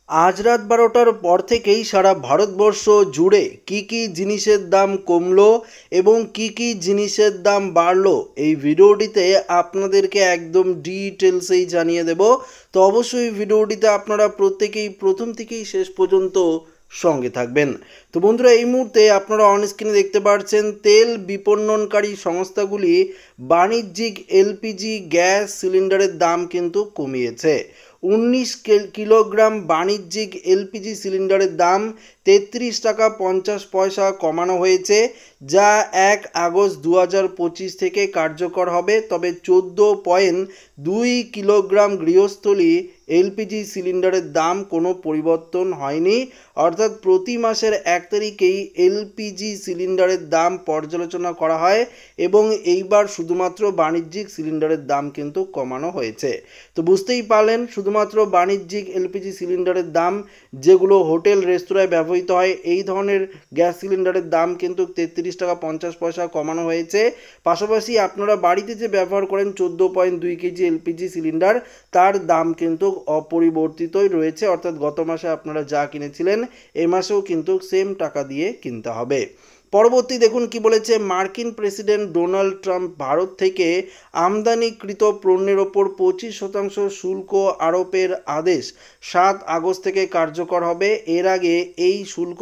আজ রাত 12টার পর থেকেই সারা ভারতবর্ষ জুড়ে কি কি জিনিসের দাম কমলো এবং কি কি জিনিসের দাম বাড়লো এই ভিডিওটিতে আপনাদেরকে একদম ডিটেলসেই জানিয়ে দেব। তো অবশ্যই ভিডিওটিতে আপনারা প্রত্যেকেই প্রথম থেকেই শেষ পর্যন্ত সঙ্গে থাকবেন। তো বন্ধুরা, এই মুহূর্তে আপনারা অন স্ক্রিনে দেখতে পাচ্ছেন তেল বিপণনকারী সংস্থাগুলি বাণিজ্যিক এলপিজি গ্যাস সিলিন্ডারের দাম কিন্তু কমিয়েছে। 19 কিলোগ্রাম বাণিজ্যিক এলপিজি সিলিন্ডারের দাম 33 টাকা 50 পয়সা কমানো হয়েছে, যা 1 আগস্ট 2025 থেকে কার্যকর হবে। তবে 14.2 কিলোগ্রাম গৃহস্থলী এলপিজি সিলিন্ডারের দাম কোনো পরিবর্তন হয়নি, অর্থাৎ প্রতি মাসের 1 তারিখেই এলপিজি সিলিন্ডারের দাম পর্যালোচনা করা হয় এবং এইবার শুধুমাত্র বাণিজ্যিক সিলিন্ডারের দাম কিন্তু কমানো হয়েছে। তো বুঝতেই পারলেন, শুধুমাত্র বাণিজ্যিক এলপিজি সিলিন্ডারের দাম, যেগুলো হোটেল রেস্তোরাঁয় ব্যবহৃত হয়, এই ধরনের গ্যাস সিলিন্ডারের দাম কিন্তু 33 টাকা 50 পয়সা কমানো হয়েছে। পাশাপাশি আপনারা বাড়িতে যে ব্যবহার করেন 14.2 কেজি এলপিজি সিলিন্ডার, তার দাম কিন্তু অপরিবর্তিতই রয়েছে, অর্থাৎ গত মাসে আপনারা যা কিনেছিলেন এই মাসেও কিন্তু সেম টাকা দিয়ে কিনতে হবে। পরবর্তী দেখুন কি বলেছে, মার্কিন প্রেসিডেন্ট ডোনাল্ড ট্রাম্প ভারত থেকে আমদানিকৃত পণ্যের ওপর 25% শুল্ক আরোপের আদেশ 7 আগস্ট থেকে কার্যকর হবে। এর আগে এই শুল্ক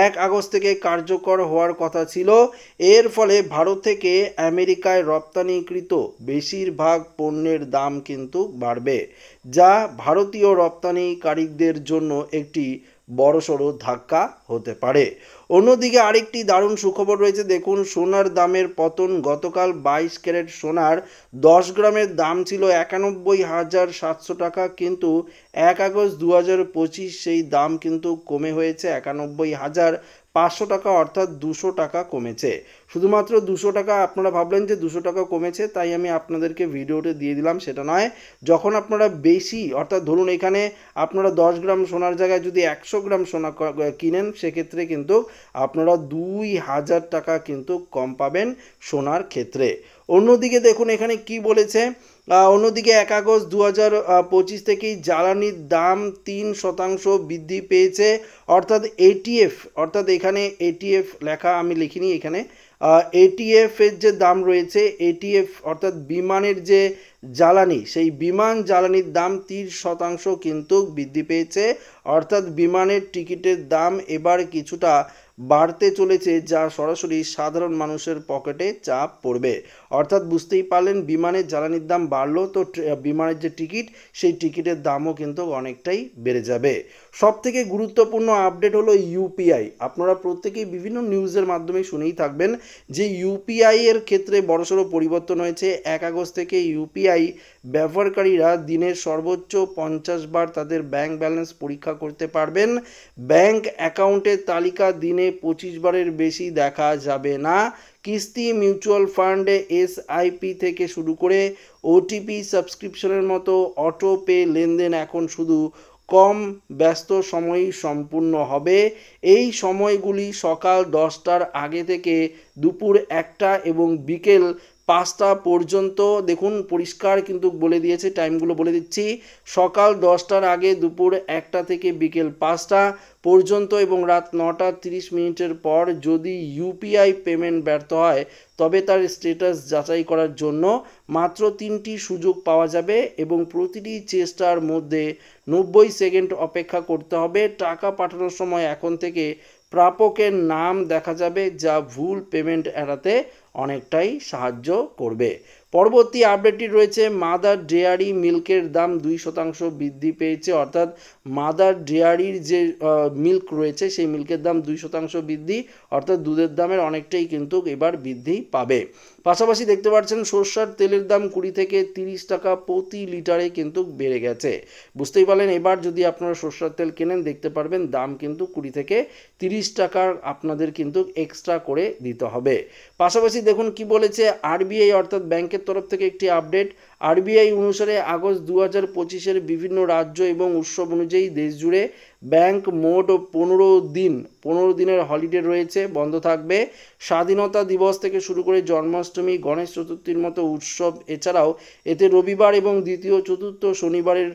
1 আগস্ট থেকে কার্যকর হওয়ার কথা ছিল। এর ফলে ভারত থেকে আমেরিকায় রপ্তানিকৃত বেশিরভাগ পণ্যের দাম কিন্তু বাড়বে, যা ভারতীয় রপ্তানিকারীদের জন্য একটি বড়সড় ধাক্কা হতে পারে। অন্যদিকে আরেকটি দারুণ সুখবর রয়েছে, দেখুন সোনার দামের পতন। গতকাল 22 ক্যারেট সোনার 10 গ্রামের দাম ছিল 91,700 টাকা, কিন্তু 1 আগস্ট 2025 সেই দাম কিন্তু কমে হয়েছে 91,500 টাকা, অর্থাৎ 200 টাকা কমেছে। শুধুমাত্র 200 টাকা, আপনারা ভাবলেন যে 200 টাকা কমেছে তাই আমি আপনাদেরকে ভিডিওতে দিয়ে দিলাম, সেটা নয়। যখন আপনারা বেশি, অর্থাৎ ধরুন এখানে আপনারা 10 গ্রাম সোনার জায়গায় যদি 100 গ্রাম সোনা কিনেন, সেক্ষেত্রে কিন্তু আপনারা 2000 টাকা কিন্তু কম পাবেন সোনার ক্ষেত্রে। অন্যদিকে দেখুন এখানে কি বলেছে, অন্যদিকে 1 আগস্ট 2025 থেকেই জ্বালানির দাম 3% বৃদ্ধি পেয়েছে, অর্থাৎ এটিএফ, অর্থাৎ এখানে এটিএফ লেখা আমি লিখিনি, এখানে এটিএফ এর যে দাম রয়েছে, এটিএফ অর্থাৎ বিমানের যে জ্বালানি, সেই বিমান জ্বালানির দাম 30% কিন্তু বৃদ্ধি পেয়েছে, অর্থাৎ বিমানের টিকিটের দাম এবার কিছুটা বাড়তে চলেছে, যা সরাসরি সাধারণ মানুষের পকেটে চাপ পড়বে। অর্থাৎ বুঝতেই পারলেন, বিমানের জ্বালানির দাম বাড়লো, তো বিমানের যে টিকিট, সেই টিকিটের দামও কিন্তু অনেকটাই বেড়ে যাবে। সব থেকে গুরুত্বপূর্ণ আপডেট হলো ইউপিআই। আপনারা প্রত্যেকেই বিভিন্ন নিউজের মাধ্যমে শুনেই থাকবেন যে ইউপিআই এর ক্ষেত্রে বড়সড় পরিবর্তন হয়েছে। 1 আগস্ট থেকে ইউপিআই ব্যবহারকারীরা দিনের সর্বোচ্চ 50 বার তাদের ব্যাংক ব্যালেন্স পরীক্ষা করতে পারবেন। ব্যাংক অ্যাকাউন্টের তালিকা দিনে 25 বারের বেশি দেখা যাবে না। কিস্তি, মিউচুয়াল ফান্ড, এসআইপি থেকে শুরু করে ওটিপি সাবস্ক্রিপশনের মতো অটো পে লেনদেন এখন শুধু কম ব্যস্ত সময়েই সম্পূর্ণ হবে। এই সময়গুলি সকাল 10টার আগে থেকে দুপুর 1টা এবং বিকেল 5টা পর্যন্ত। দেখুন পরিষ্কার কিন্তু বলে দিয়েছে, টাইমগুলো বলে দিচ্ছি। সকাল 10টার আগে দুপুর 1টা থেকে বিকেল 5টা পর্যন্ত এবং রাত 9:30 পর যদি ইউপিআই পেমেন্ট ব্যর্থ হয়, তবে তার স্ট্যাটাস যাচাই করার জন্য মাত্র 3টি সুযোগ পাওয়া যাবে এবং প্রতিটি চেষ্টার মধ্যে 90 সেকেন্ড অপেক্ষা করতে হবে। টাকা পাঠানোর সময় এখন থেকে প্রাপকের নাম দেখা যাবে, যা ভুল পেমেন্ট এড়াতে অনেকটাই সাহায্য করবে। পরবর্তী আপডেটটি রয়েছে, মাদার ডেয়ারি মিল্কের দাম 2% বৃদ্ধি পেয়েছে, অর্থাৎ মাদার ডেয়ারির যে মিল্ক রয়েছে সেই মিল্কের দাম 2% বৃদ্ধি, অর্থাৎ দুধের দামের অনেকটাই কিন্তু এবার বৃদ্ধি পাবে। পাশাপাশি দেখতে পাচ্ছেন সরষের তেলের দাম 20 থেকে 30 টাকা প্রতি লিটারে কিন্তু বেড়ে গেছে। বুঝতেই পারলেন, এবার যদি আপনারা সরষের তেল কেনেন দেখতে পারবেন দাম কিন্তু 20 থেকে 30 টাকার আপনাদের কিন্তু এক্সট্রা করে দিতে হবে। পাশাপাশি দেখুন কি বলেছে আরবিআই, অর্থাৎ ব্যাংকের তরফ থেকে একটি আপডেট। আরবিআই অনুসারে আগস্ট 2025-এর বিভিন্ন রাজ্য এবং উৎসব অনুযায়ী দেশ জুড়ে ব্যাংক মোট 15 দিনের হলিডে রয়েছে, বন্ধ থাকবে। স্বাধীনতা দিবস থেকে শুরু করে জন্মাষ্টমী, গণেশ চতুর্থীর মতো উৎসব এছাড়াও এতে রবিবার এবং দ্বিতীয় চতুর্থ শনিবারের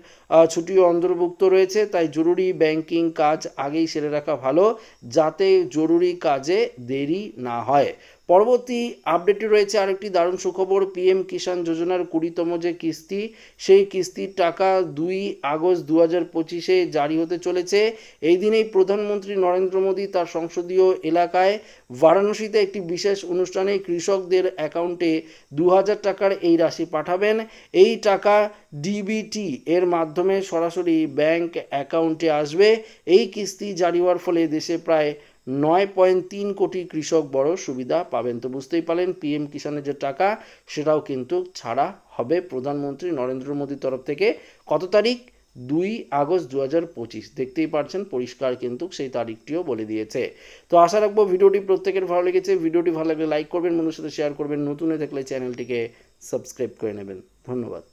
ছুটিও অন্তর্ভুক্ত রয়েছে। তাই জরুরি ব্যাংকিং কাজ আগেই সেরে রাখা ভালো, যাতে জরুরি কাজে দেরি না হয়। পরবর্তী আপডেটে রয়েছে আরেকটি দারুণ সুখবর। পিএম কিষাণ যোজনার 20তম যে কিস্তি, সেই কিস্তির টাকা 2 আগস্ট 2025-এ জারি হতে চলেছে। এই দিনেই প্রধানমন্ত্রী নরেন্দ্র মোদী তার সংসদীয় এলাকায় বারাণসীতে একটি বিশেষ অনুষ্ঠানে কৃষকদের অ্যাকাউন্টে 2000 টাকার এই রাশি পাঠাবেন। এই টাকা ডিবিটি এর মাধ্যমে সরাসরি ব্যাংক অ্যাকাউন্টে আসবে। এই কিস্তি জারি হওয়ার ফলে দেশে প্রায় 9.3 কোটি কৃষক বড় সুবিধা পাবেন। তো বুঝতেই পারলেন পিএম কিষাণের যে টাকা সেটাও কিন্তু ছাড়া হবে প্রধানমন্ত্রী নরেন্দ্র মোদীর তরফ থেকে। কত তারিখ? 2 আগস্ট 2025। দেখতেই পাচ্ছেন পরিষ্কার কিন্তু সেই তারিখটিও বলে দিয়েছে। তো আশা রাখবো ভিডিওটি প্রত্যেকের ভালো লেগেছে। ভিডিওটি ভালো লাগলে লাইক করবেন, বন্ধুদের সাথে শেয়ার করবেন, নতুন হয়ে থাকলে চ্যানেলটিকে সাবস্ক্রাইব করে নেবেন। ধন্যবাদ।